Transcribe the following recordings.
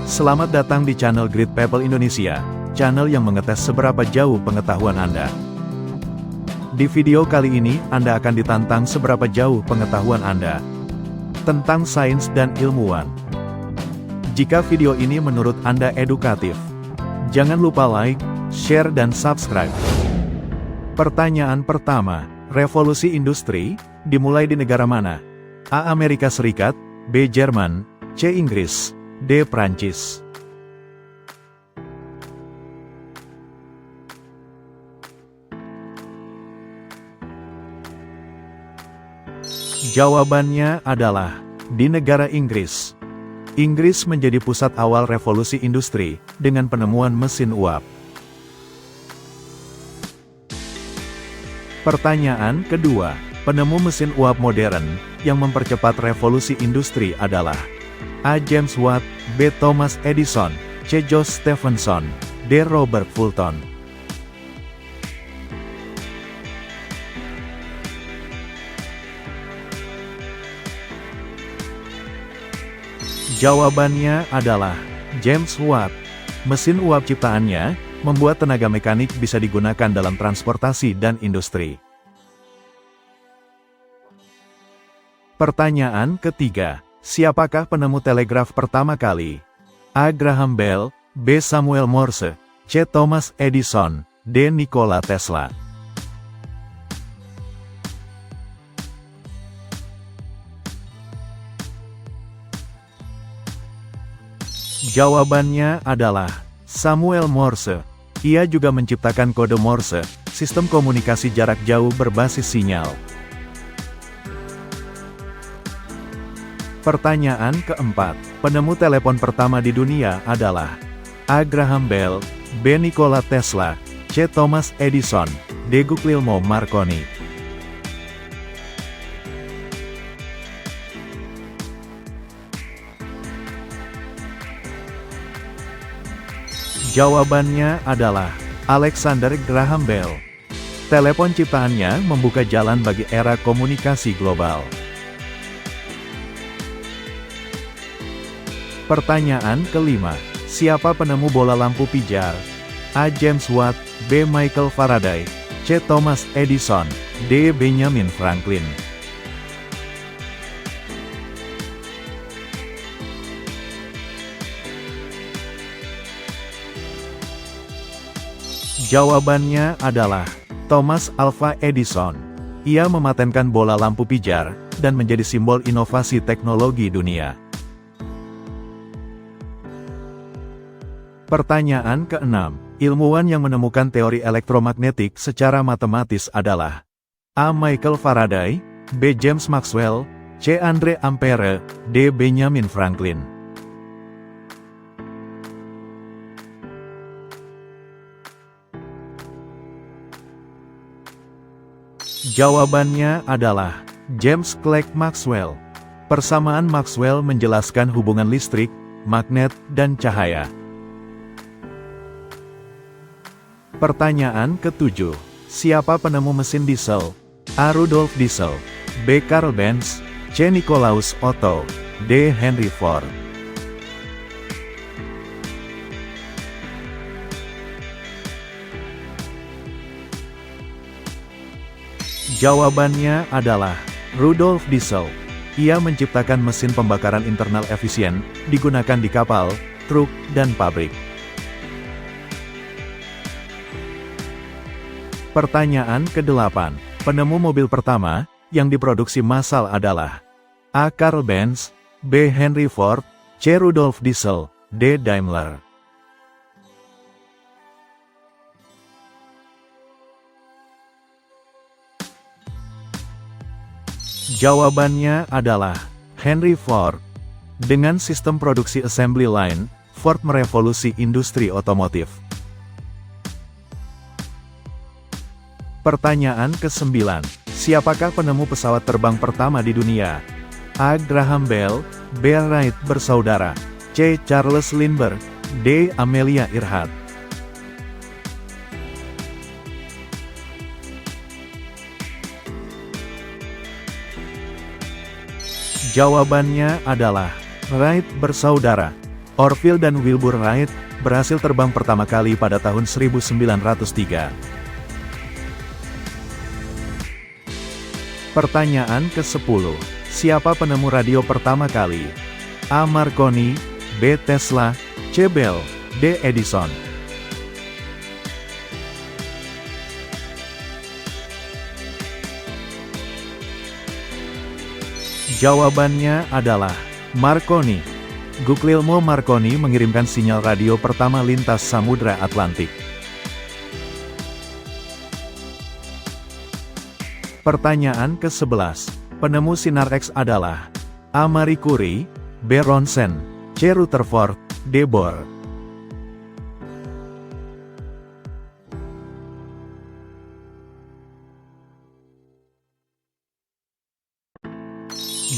Selamat datang di channel Great People Indonesia, channel yang mengetes seberapa jauh pengetahuan Anda. Di video kali ini, Anda akan ditantang seberapa jauh pengetahuan Anda tentang sains dan ilmuwan. Jika video ini menurut Anda edukatif, jangan lupa like, share dan subscribe. Pertanyaan pertama, revolusi industri dimulai di negara mana? A. Amerika Serikat, B. Jerman, C. Inggris, D. Prancis. Jawabannya adalah di negara Inggris. Inggris menjadi pusat awal revolusi industri dengan penemuan mesin uap. Pertanyaan kedua, penemu mesin uap modern yang mempercepat revolusi industri adalah A. James Watt, B. Thomas Edison, C. George Stephenson, D. Robert Fulton. Jawabannya adalah James Watt. Mesin uap ciptaannya membuat tenaga mekanik bisa digunakan dalam transportasi dan industri. Pertanyaan ketiga, siapakah penemu telegraf pertama kali? A. Graham Bell, B. Samuel Morse, C. Thomas Edison, D. Nikola Tesla. Jawabannya adalah Samuel Morse. Ia juga menciptakan kode Morse, sistem komunikasi jarak jauh berbasis sinyal. Pertanyaan keempat, penemu telepon pertama di dunia adalah A. Graham Bell, B. Nikola Tesla, C. Thomas Edison, D. Guglielmo Marconi. Jawabannya adalah Alexander Graham Bell. Telepon ciptaannya membuka jalan bagi era komunikasi global. Pertanyaan kelima, siapa penemu bola lampu pijar? A. James Watt, B. Michael Faraday, C. Thomas Edison, D. Benjamin Franklin. Jawabannya adalah Thomas Alva Edison. Ia mematenkan bola lampu pijar dan menjadi simbol inovasi teknologi dunia. Pertanyaan keenam, ilmuwan yang menemukan teori elektromagnetik secara matematis adalah A. Michael Faraday, B. James Maxwell, C. Andre Ampere, D. Benjamin Franklin. Jawabannya adalah James Clerk Maxwell. Persamaan Maxwell menjelaskan hubungan listrik, magnet, dan cahaya. Pertanyaan ketujuh, siapa penemu mesin diesel? A. Rudolf Diesel, B. Karl Benz, C. Nicolaus Otto, D. Henry Ford. Jawabannya adalah Rudolf Diesel. Ia menciptakan mesin pembakaran internal efisien, digunakan di kapal, truk, dan pabrik. Pertanyaan ke-8, penemu mobil pertama yang diproduksi massal adalah A. Karl Benz, B. Henry Ford, C. Rudolf Diesel, D. Daimler. Jawabannya adalah Henry Ford. Dengan sistem produksi assembly line, Ford merevolusi industri otomotif. Pertanyaan ke-9, siapakah penemu pesawat terbang pertama di dunia? A. Graham Bell, B. Wright bersaudara, C. Charles Lindbergh, D. Amelia Earhart. Jawabannya adalah Wright bersaudara. Orville dan Wilbur Wright berhasil terbang pertama kali pada tahun 1903. Pertanyaan ke-10. Siapa penemu radio pertama kali? A. Marconi, B. Tesla, C. Bell, D. Edison. Jawabannya adalah Marconi. Guglielmo Marconi mengirimkan sinyal radio pertama lintas Samudra Atlantik. Pertanyaan ke-11. Penemu sinar X adalah A. Marie Curie, B. Ronsen, C. Rutherford, D. Bohr.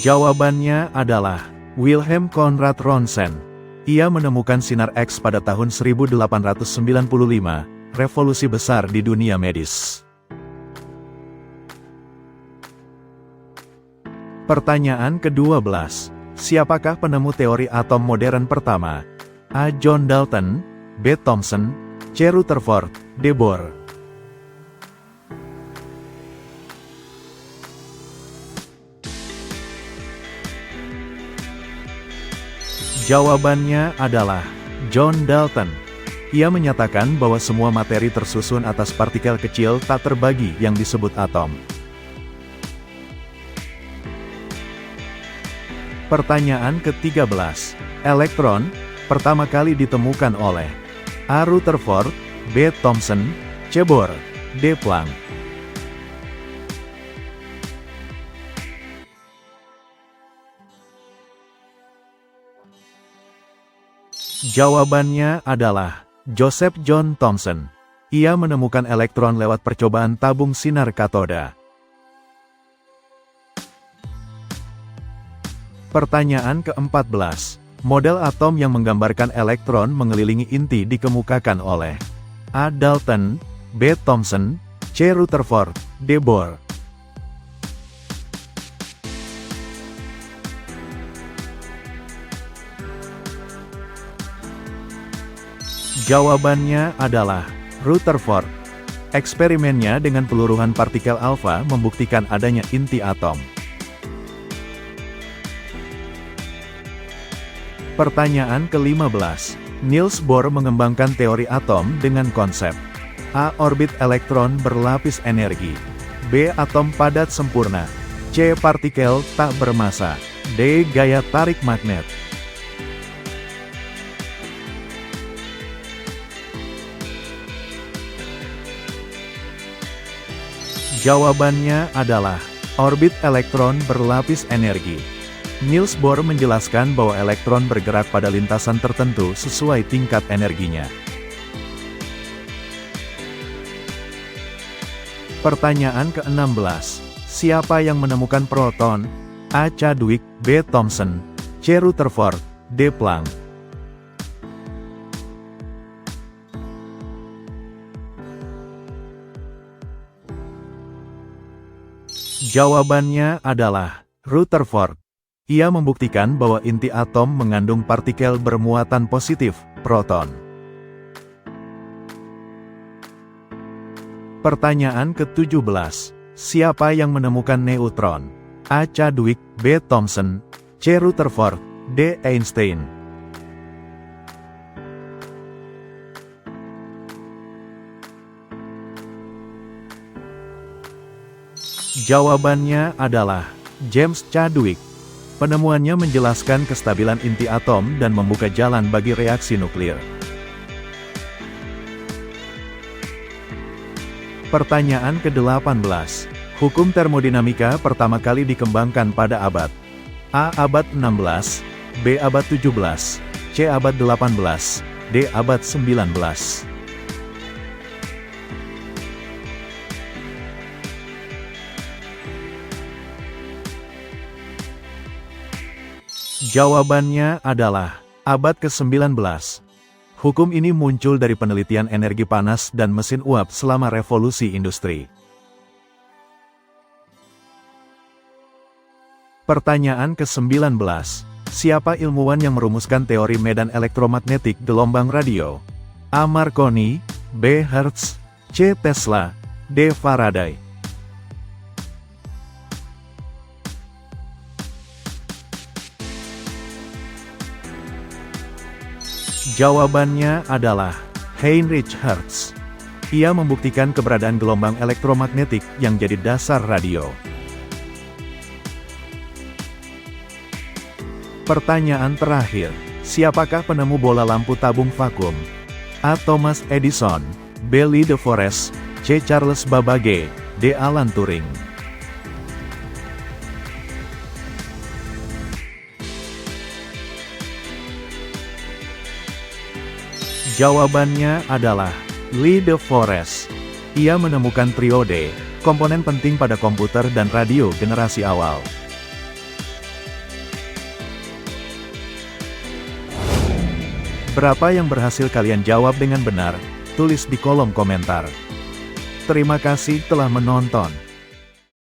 Jawabannya adalah Wilhelm Conrad Ronsen. Ia menemukan sinar X pada tahun 1895, revolusi besar di dunia medis. Pertanyaan ke-12. Siapakah penemu teori atom modern pertama? A. John Dalton, B. Thomson, C. Rutherford, D. Bohr. Jawabannya adalah John Dalton. Ia menyatakan bahwa semua materi tersusun atas partikel kecil tak terbagi yang disebut atom. Pertanyaan ke-13. Elektron pertama kali ditemukan oleh A. Rutherford, B. Thomson, C. Bohr, D. Planck. Jawabannya adalah Joseph John Thomson. Ia menemukan elektron lewat percobaan tabung sinar katoda. Pertanyaan ke-14. Model atom yang menggambarkan elektron mengelilingi inti dikemukakan oleh A. Dalton, B. Thomson, C. Rutherford, D. Bohr. Jawabannya adalah Rutherford. Eksperimennya dengan peluruhan partikel alfa membuktikan adanya inti atom. Pertanyaan ke-15. Niels Bohr mengembangkan teori atom dengan konsep A. Orbit elektron berlapis energi, B. Atom padat sempurna, C. Partikel tak bermassa, D. Gaya tarik magnet. Jawabannya adalah orbit elektron berlapis energi. Niels Bohr menjelaskan bahwa elektron bergerak pada lintasan tertentu sesuai tingkat energinya. Pertanyaan ke-16. Siapa yang menemukan proton? A. Chadwick, B. Thomson, C. Rutherford, D. Planck. Jawabannya adalah Rutherford. Ia membuktikan bahwa inti atom mengandung partikel bermuatan positif, proton. Pertanyaan ke-17. Siapa yang menemukan neutron? A. Chadwick, B. Thomson, C. Rutherford, D. Einstein. Jawabannya adalah James Chadwick. Penemuannya menjelaskan kestabilan inti atom dan membuka jalan bagi reaksi nuklir. Pertanyaan ke-18. Hukum termodinamika pertama kali dikembangkan pada abad A. Abad 16, B. Abad 17, C. Abad 18, D. Abad 19. Jawabannya adalah abad ke-19. Hukum ini muncul dari penelitian energi panas dan mesin uap selama revolusi industri. Pertanyaan ke-19. Siapa ilmuwan yang merumuskan teori medan elektromagnetik gelombang radio? A. Marconi, B. Hertz, C. Tesla, D. Faraday. Jawabannya adalah Heinrich Hertz. Ia membuktikan keberadaan gelombang elektromagnetik yang jadi dasar radio. Pertanyaan terakhir, siapakah penemu bola lampu tabung vakum? A. Thomas Edison, B. Lee de Forest, C. Charles Babbage, D. Alan Turing. Jawabannya adalah Lee de Forest. Ia menemukan triode, komponen penting pada komputer dan radio generasi awal. Berapa yang berhasil kalian jawab dengan benar? Tulis di kolom komentar. Terima kasih telah menonton.